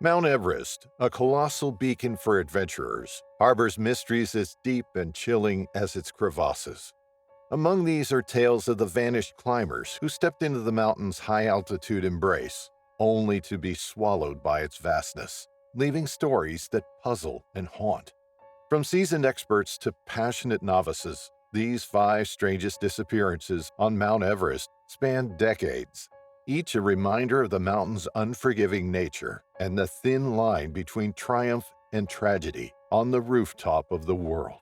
Mount Everest, a colossal beacon for adventurers, harbors mysteries as deep and chilling as its crevasses. Among these are tales of the vanished climbers who stepped into the mountain's high-altitude embrace, only to be swallowed by its vastness, leaving stories that puzzle and haunt. From seasoned experts to passionate novices, these 5 strangest disappearances on Mount Everest span decades, each a reminder of the mountain's unforgiving nature and the thin line between triumph and tragedy on the rooftop of the world.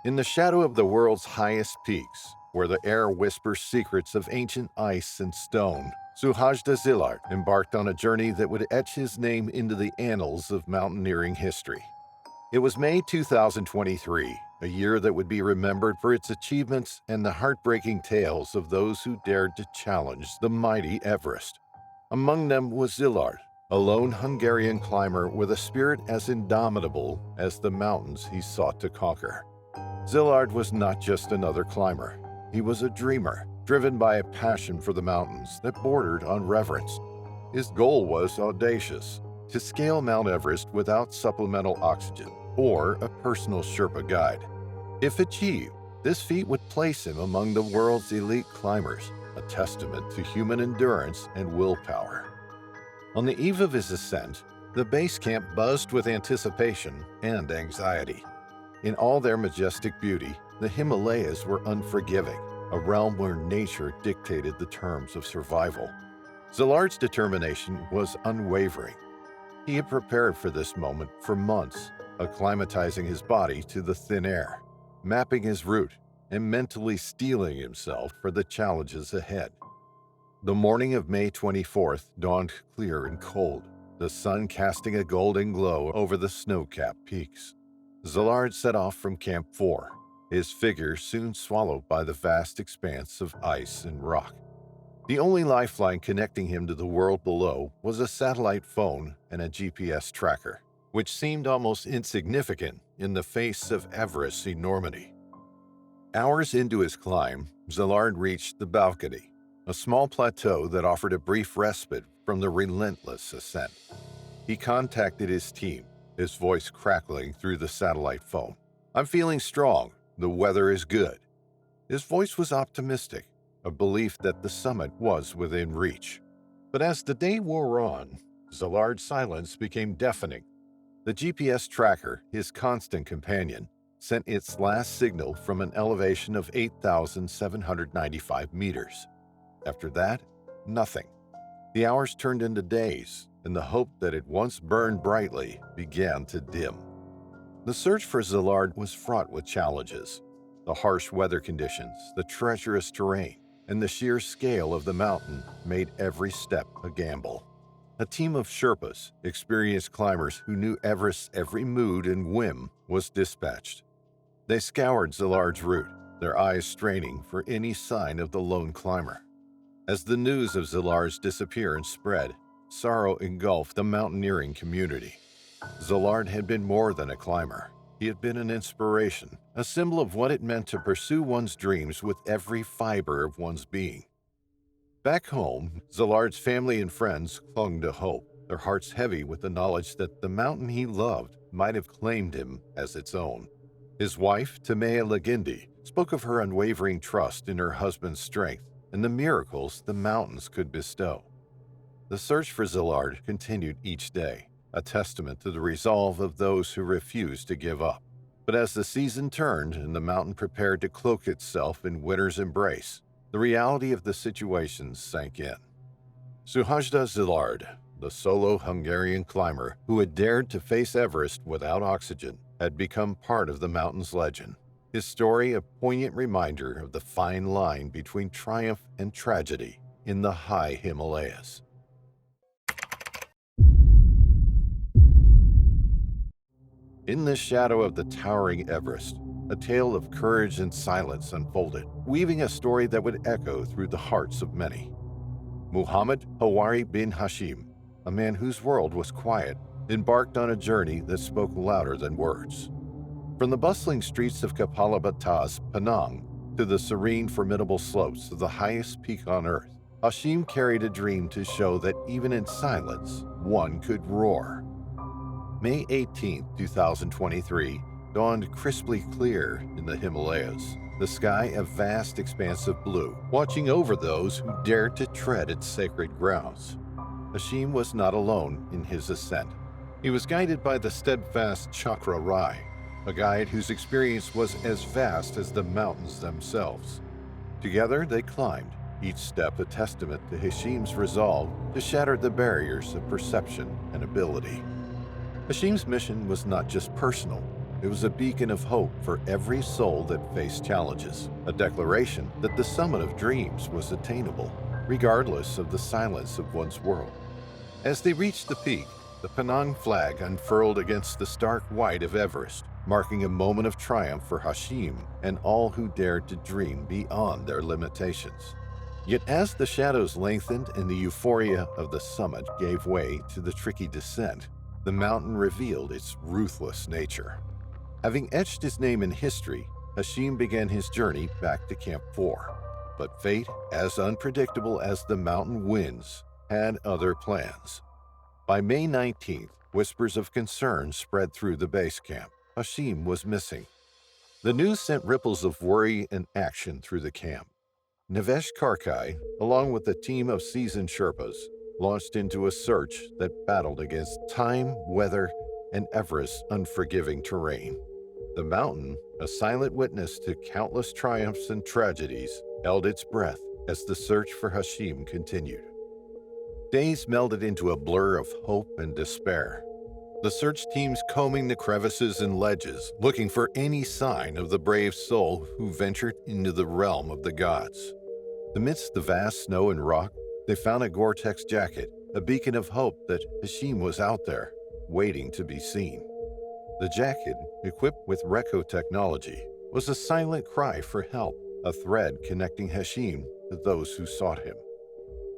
In the shadow of the world's highest peaks, where the air whispers secrets of ancient ice and stone, Suhajda Zillard embarked on a journey that would etch his name into the annals of mountaineering history. It was May 2023, a year that would be remembered for its achievements and the heartbreaking tales of those who dared to challenge the mighty Everest. Among them was Zillard, a lone Hungarian climber with a spirit as indomitable as the mountains he sought to conquer. Zillard was not just another climber. He was a dreamer, driven by a passion for the mountains that bordered on reverence. His goal was audacious: to scale Mount Everest without supplemental oxygen or a personal Sherpa guide. If achieved, this feat would place him among the world's elite climbers, a testament to human endurance and willpower. On the eve of his ascent, the base camp buzzed with anticipation and anxiety. In all their majestic beauty, the Himalayas were unforgiving, a realm where nature dictated the terms of survival. Zillard's determination was unwavering. He had prepared for this moment for months, acclimatizing his body to the thin air, mapping his route, and mentally steeling himself for the challenges ahead. The morning of May 24th dawned clear and cold, the sun casting a golden glow over the snow-capped peaks. Zillard set off from Camp 4, his figure soon swallowed by the vast expanse of ice and rock. The only lifeline connecting him to the world below was a satellite phone and a GPS tracker, which seemed almost insignificant in the face of Everest's enormity. Hours into his climb, Zillard reached the balcony, a small plateau that offered a brief respite from the relentless ascent. He contacted his team, his voice crackling through the satellite phone. "I'm feeling strong. The weather is good." His voice was optimistic, a belief that the summit was within reach. But as the day wore on, Zillard's silence became deafening. The GPS tracker, his constant companion, sent its last signal from an elevation of 8,795 meters. After that, nothing. The hours turned into days, and the hope that had once burned brightly began to dim. The search for Zillard was fraught with challenges. The harsh weather conditions, the treacherous terrain, and the sheer scale of the mountain made every step a gamble. A team of Sherpas, experienced climbers who knew Everest's every mood and whim, was dispatched. They scoured Zillard's route, their eyes straining for any sign of the lone climber. As the news of Zillard's disappearance spread, sorrow engulfed the mountaineering community. Zillard had been more than a climber. He had been an inspiration, a symbol of what it meant to pursue one's dreams with every fiber of one's being. Back home, Zillard's family and friends clung to hope, their hearts heavy with the knowledge that the mountain he loved might have claimed him as its own. His wife, Tamea Legindi, spoke of her unwavering trust in her husband's strength and the miracles the mountains could bestow. The search for Zillard continued each day, a testament to the resolve of those who refused to give up. But as the season turned and the mountain prepared to cloak itself in winter's embrace, the reality of the situation sank in. Suhajda Zillard, the solo Hungarian climber who had dared to face Everest without oxygen, had become part of the mountain's legend. His story a poignant reminder of the fine line between triumph and tragedy in the high Himalayas. In the shadow of the towering Everest, a tale of courage and silence unfolded, weaving a story that would echo through the hearts of many. Muhammad Hawari bin Hashim, a man whose world was quiet, embarked on a journey that spoke louder than words. From the bustling streets of Kapalabhata's Penang to the serene, formidable slopes of the highest peak on Earth, Hashim carried a dream to show that even in silence, one could roar. May 18, 2023, dawned crisply clear in the Himalayas, the sky a vast expanse of blue, watching over those who dared to tread its sacred grounds. Hashim was not alone in his ascent. He was guided by the steadfast Chakra Rai, a guide whose experience was as vast as the mountains themselves. Together they climbed, each step a testament to Hashim's resolve to shatter the barriers of perception and ability. Hashim's mission was not just personal. It was a beacon of hope for every soul that faced challenges, a declaration that the summit of dreams was attainable, regardless of the silence of one's world. As they reached the peak, the Penang flag unfurled against the stark white of Everest, marking a moment of triumph for Hashim and all who dared to dream beyond their limitations. Yet as the shadows lengthened and the euphoria of the summit gave way to the tricky descent, the mountain revealed its ruthless nature. Having etched his name in history, Hashim began his journey back to Camp 4. But fate, as unpredictable as the mountain winds, had other plans. By May 19th, whispers of concern spread through the base camp. Hashim was missing. The news sent ripples of worry and action through the camp. Nivesh Karkai, along with a team of seasoned Sherpas, launched into a search that battled against time, weather, and Everest's unforgiving terrain. The mountain, a silent witness to countless triumphs and tragedies, held its breath as the search for Hashim continued. Days melded into a blur of hope and despair. The search teams combing the crevices and ledges, looking for any sign of the brave soul who ventured into the realm of the gods. Amidst the vast snow and rock, they found a Gore-Tex jacket, a beacon of hope that Hashim was out there, waiting to be seen. The jacket, equipped with Reco technology, was a silent cry for help, a thread connecting Hashim to those who sought him.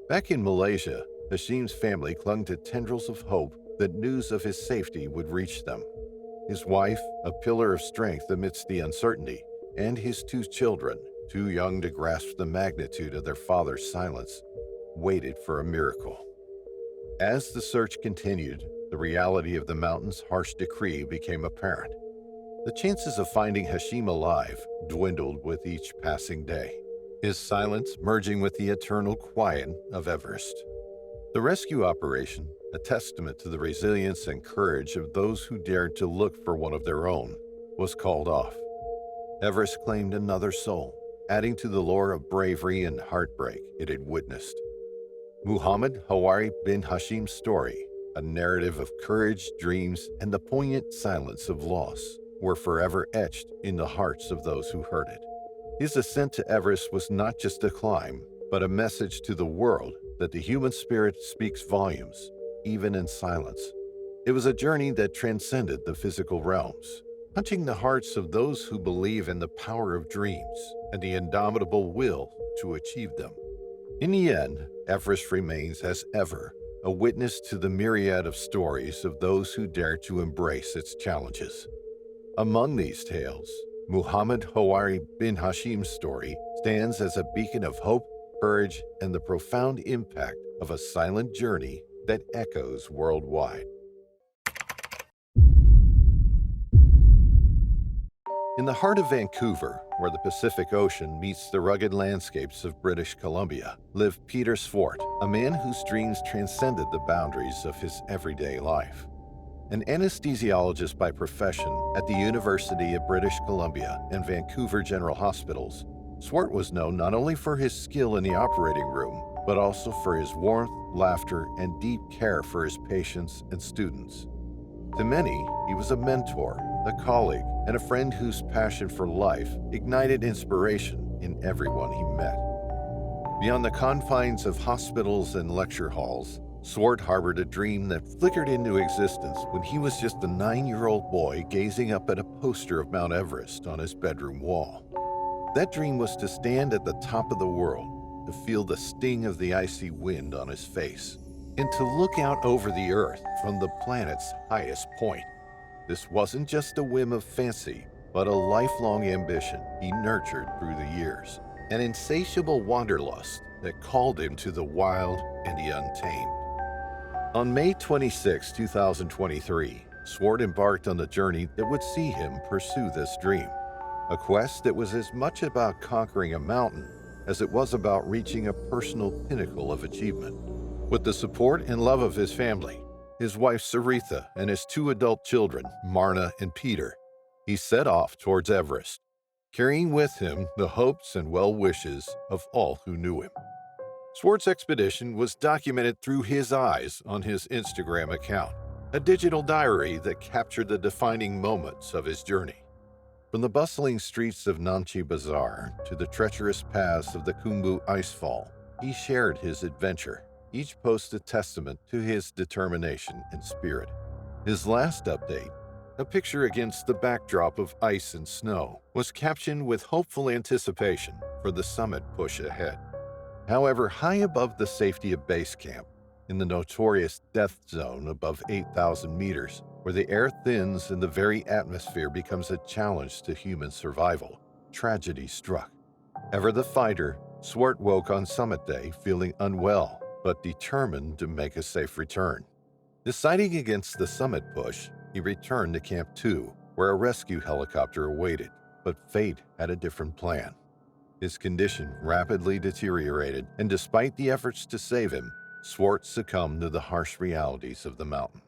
Back in Malaysia, Hashim's family clung to tendrils of hope that news of his safety would reach them. His wife, a pillar of strength amidst the uncertainty, and his two children, too young to grasp the magnitude of their father's silence, waited for a miracle. As the search continued, the reality of the mountain's harsh decree became apparent. The chances of finding Hashim alive dwindled with each passing day, his silence merging with the eternal quiet of Everest. The rescue operation, a testament to the resilience and courage of those who dared to look for one of their own, was called off. Everest claimed another soul, adding to the lore of bravery and heartbreak it had witnessed. Muhammad Hawari bin Hashim's story, a narrative of courage, dreams, and the poignant silence of loss, were forever etched in the hearts of those who heard it. His ascent to Everest was not just a climb, but a message to the world that the human spirit speaks volumes, even in silence. It was a journey that transcended the physical realms, touching the hearts of those who believe in the power of dreams and the indomitable will to achieve them. In the end, Everest remains, as ever, a witness to the myriad of stories of those who dare to embrace its challenges. Among these tales, Muhammad Hawari bin Hashim's story stands as a beacon of hope, courage, and the profound impact of a silent journey that echoes worldwide. In the heart of Vancouver, where the Pacific Ocean meets the rugged landscapes of British Columbia, lived Peter Swart, a man whose dreams transcended the boundaries of his everyday life. An anesthesiologist by profession at the University of British Columbia and Vancouver General Hospitals, Swart was known not only for his skill in the operating room, but also for his warmth, laughter, and deep care for his patients and students. To many, he was a mentor, a colleague, and a friend whose passion for life ignited inspiration in everyone he met. Beyond the confines of hospitals and lecture halls, Swart harbored a dream that flickered into existence when he was just a 9-year-old boy gazing up at a poster of Mount Everest on his bedroom wall. That dream was to stand at the top of the world, to feel the sting of the icy wind on his face, and to look out over the Earth from the planet's highest point. This wasn't just a whim of fancy, but a lifelong ambition he nurtured through the years, an insatiable wanderlust that called him to the wild and the untamed. On May 26, 2023, Swart embarked on the journey that would see him pursue this dream, a quest that was as much about conquering a mountain as it was about reaching a personal pinnacle of achievement. With the support and love of his family, his wife Saritha, and his two adult children, Marna and Peter, he set off towards Everest, carrying with him the hopes and well wishes of all who knew him. Swart's expedition was documented through his eyes on his Instagram account, a digital diary that captured the defining moments of his journey. From the bustling streets of Namche Bazaar to the treacherous paths of the Khumbu Icefall, he shared his adventure, each post a testament to his determination and spirit. His last update, a picture against the backdrop of ice and snow, was captioned with hopeful anticipation for the summit push ahead. However, high above the safety of base camp, in the notorious death zone above 8,000 meters, where the air thins and the very atmosphere becomes a challenge to human survival, tragedy struck. Ever the fighter, Swart woke on summit day feeling unwell, but determined to make a safe return. Deciding against the summit push, he returned to Camp 2, where a rescue helicopter awaited, but fate had a different plan. His condition rapidly deteriorated, and despite the efforts to save him, Swart succumbed to the harsh realities of the mountain.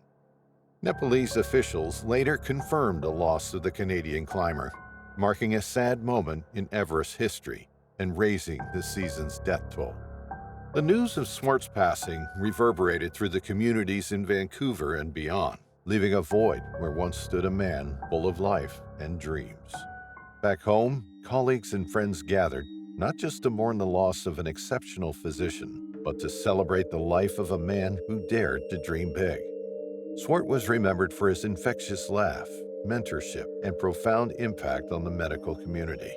Nepalese officials later confirmed the loss of the Canadian climber, marking a sad moment in Everest history and raising the season's death toll. The news of Swart's passing reverberated through the communities in Vancouver and beyond, leaving a void where once stood a man full of life and dreams. Back home, colleagues and friends gathered, not just to mourn the loss of an exceptional physician, but to celebrate the life of a man who dared to dream big. Swart was remembered for his infectious laugh, mentorship, and profound impact on the medical community.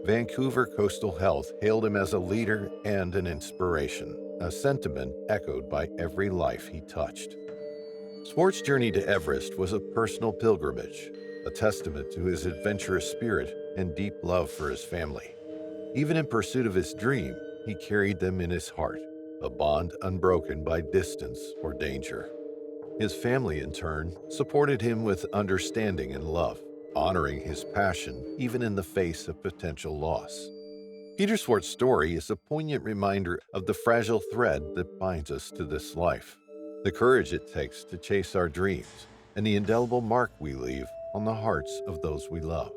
Vancouver Coastal Health hailed him as a leader and an inspiration, a sentiment echoed by every life he touched. Swart's journey to Everest was a personal pilgrimage, a testament to his adventurous spirit and deep love for his family. Even in pursuit of his dream, he carried them in his heart, a bond unbroken by distance or danger. His family, in turn, supported him with understanding and love, honoring his passion even in the face of potential loss. Peter Swart's story is a poignant reminder of the fragile thread that binds us to this life, the courage it takes to chase our dreams, and the indelible mark we leave on the hearts of those we love.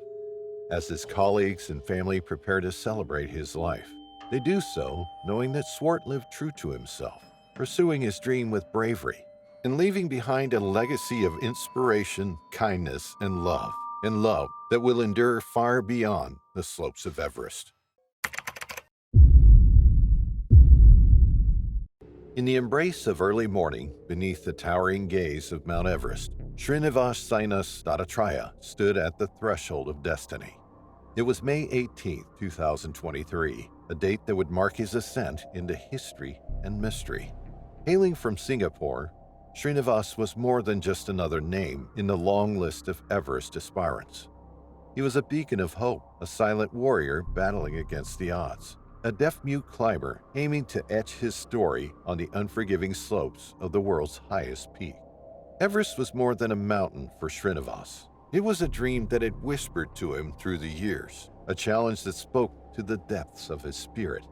As his colleagues and family prepare to celebrate his life, they do so knowing that Swart lived true to himself, pursuing his dream with bravery, and leaving behind a legacy of inspiration, kindness, and love that will endure far beyond the slopes of Everest. In the embrace of early morning, beneath the towering gaze of Mount Everest, Srinivas Sainas Dattatreya stood at the threshold of destiny. It was May 18, 2023, a date that would mark his ascent into history and mystery. Hailing from Singapore, Srinivas was more than just another name in the long list of Everest aspirants. He was a beacon of hope, a silent warrior battling against the odds, a deaf-mute climber aiming to etch his story on the unforgiving slopes of the world's highest peak. Everest was more than a mountain for Srinivas. It was a dream that had whispered to him through the years, a challenge that spoke to the depths of his spirit.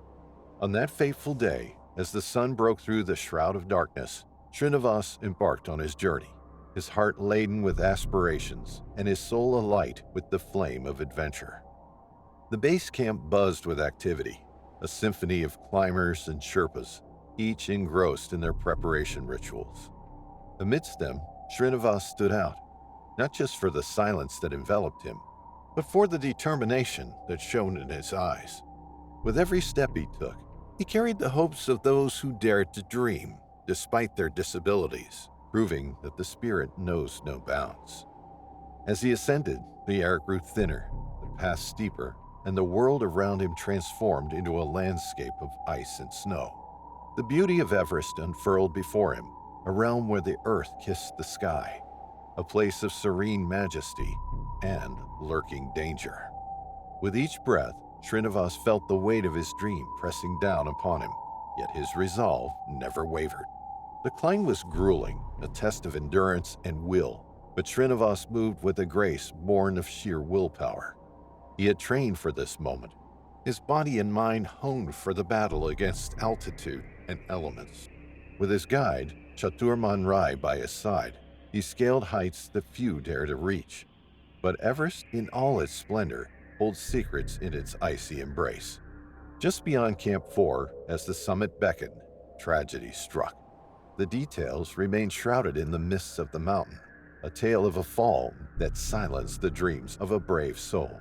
On that fateful day, as the sun broke through the shroud of darkness, Srinivas embarked on his journey, his heart laden with aspirations and his soul alight with the flame of adventure. The base camp buzzed with activity, a symphony of climbers and Sherpas, each engrossed in their preparation rituals. Amidst them, Srinivas stood out, not just for the silence that enveloped him, but for the determination that shone in his eyes. With every step he took, he carried the hopes of those who dared to dream, despite their disabilities, proving that the spirit knows no bounds. As he ascended, the air grew thinner, the path steeper, and the world around him transformed into a landscape of ice and snow. The beauty of Everest unfurled before him, a realm where the earth kissed the sky, a place of serene majesty, and lurking danger. With each breath, Srinivas felt the weight of his dream pressing down upon him, yet his resolve never wavered. The climb was grueling, a test of endurance and will, but Srinivas moved with a grace born of sheer willpower. He had trained for this moment. His body and mind honed for the battle against altitude and elements. With his guide, Chaturman Rai, by his side, he scaled heights that few dare to reach. But Everest, in all its splendor, holds secrets in its icy embrace. Just beyond Camp 4, as the summit beckoned, tragedy struck. The details remain shrouded in the mists of the mountain, a tale of a fall that silenced the dreams of a brave soul.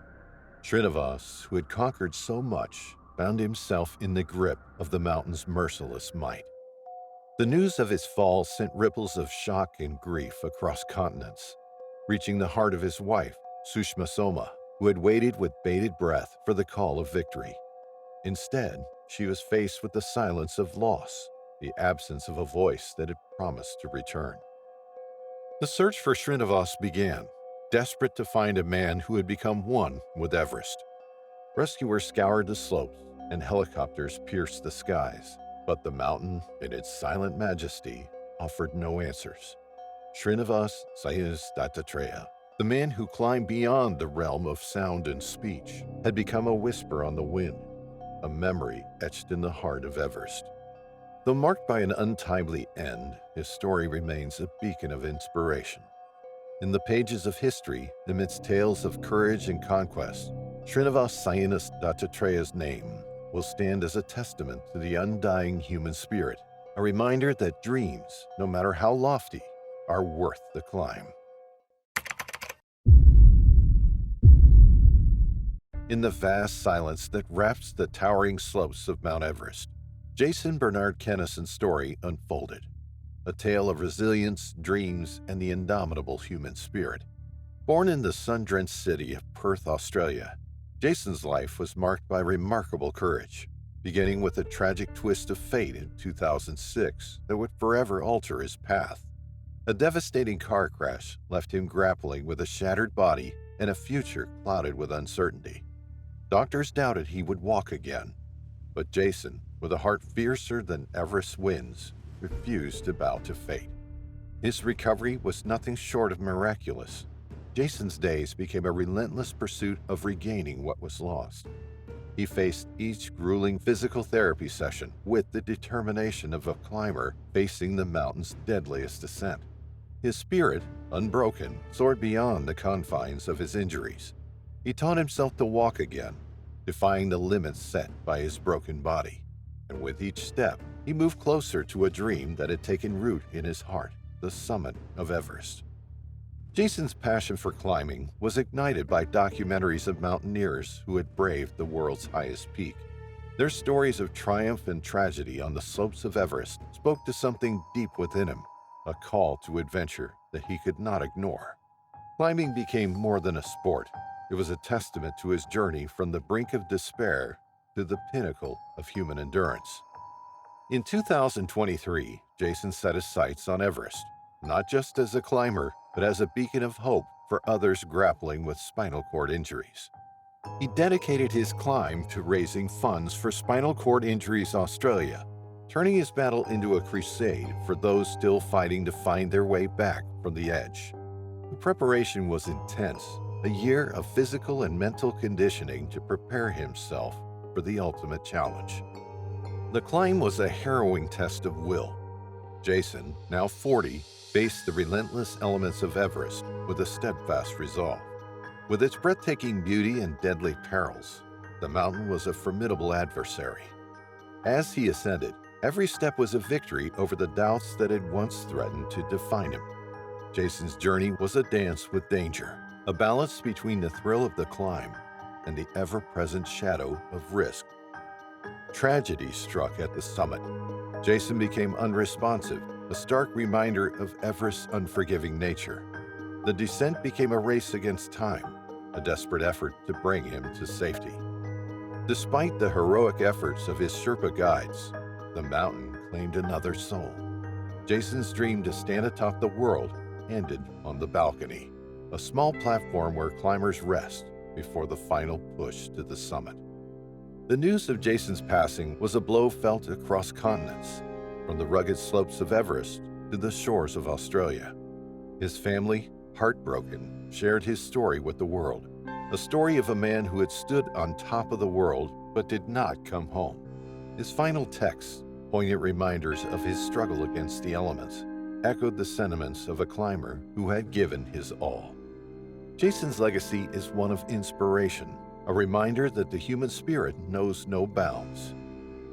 Srinivas, who had conquered so much, found himself in the grip of the mountain's merciless might. The news of his fall sent ripples of shock and grief across continents, reaching the heart of his wife, Sushma Soma, who had waited with bated breath for the call of victory. Instead, she was faced with the silence of loss, the absence of a voice that had promised to return. The search for Srinivas began, desperate to find a man who had become one with Everest. Rescuers scoured the slopes and helicopters pierced the skies, but the mountain, in its silent majesty, offered no answers. Srinivas Dattatreya, the man who climbed beyond the realm of sound and speech, had become a whisper on the wind, a memory etched in the heart of Everest. Though marked by an untimely end, his story remains a beacon of inspiration. In the pages of history, amidst tales of courage and conquest, Srinivas Dattatreya's name will stand as a testament to the undying human spirit, a reminder that dreams, no matter how lofty, are worth the climb. In the vast silence that wraps the towering slopes of Mount Everest, Jason Bernard Kennison's story unfolded, a tale of resilience, dreams, and the indomitable human spirit. Born in the sun-drenched city of Perth, Australia, Jason's life was marked by remarkable courage, beginning with a tragic twist of fate in 2006 that would forever alter his path. A devastating car crash left him grappling with a shattered body and a future clouded with uncertainty. Doctors doubted he would walk again, but Jason, with a heart fiercer than Everest's winds, refused to bow to fate. His recovery was nothing short of miraculous. Jason's days became a relentless pursuit of regaining what was lost. He faced each grueling physical therapy session with the determination of a climber facing the mountain's deadliest ascent. His spirit, unbroken, soared beyond the confines of his injuries. He taught himself to walk again, defying the limits set by his broken body. And with each step, he moved closer to a dream that had taken root in his heart, the summit of Everest. Jason's passion for climbing was ignited by documentaries of mountaineers who had braved the world's highest peak. Their stories of triumph and tragedy on the slopes of Everest spoke to something deep within him, a call to adventure that he could not ignore. Climbing became more than a sport. It was a testament to his journey from the brink of despair to the pinnacle of human endurance. In 2023, Jason set his sights on Everest, not just as a climber, but as a beacon of hope for others grappling with spinal cord injuries. He dedicated his climb to raising funds for Spinal Cord Injuries Australia, turning his battle into a crusade for those still fighting to find their way back from the edge. The preparation was intense, a year of physical and mental conditioning to prepare himself for the ultimate challenge. The climb was a harrowing test of will. Jason, now 40, faced the relentless elements of Everest with a steadfast resolve. With its breathtaking beauty and deadly perils, the mountain was a formidable adversary. As he ascended, every step was a victory over the doubts that had once threatened to define him. Jason's journey was a dance with danger, a balance between the thrill of the climb and the ever-present shadow of risk. Tragedy struck at the summit. Jason became unresponsive, a stark reminder of Everest's unforgiving nature. The descent became a race against time, a desperate effort to bring him to safety. Despite the heroic efforts of his Sherpa guides, the mountain claimed another soul. Jason's dream to stand atop the world ended on the balcony. a small platform where climbers rest before the final push to the summit. The news of Jason's passing was a blow felt across continents, from the rugged slopes of Everest to the shores of Australia. His family, heartbroken, shared his story with the world, a story of a man who had stood on top of the world but did not come home. His final texts, poignant reminders of his struggle against the elements, echoed the sentiments of a climber who had given his all. Jason's legacy is one of inspiration, a reminder that the human spirit knows no bounds.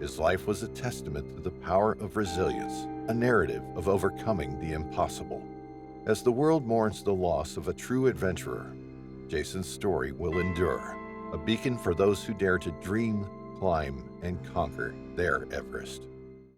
His life was a testament to the power of resilience, a narrative of overcoming the impossible. As the world mourns the loss of a true adventurer, Jason's story will endure, a beacon for those who dare to dream, climb, and conquer their Everest.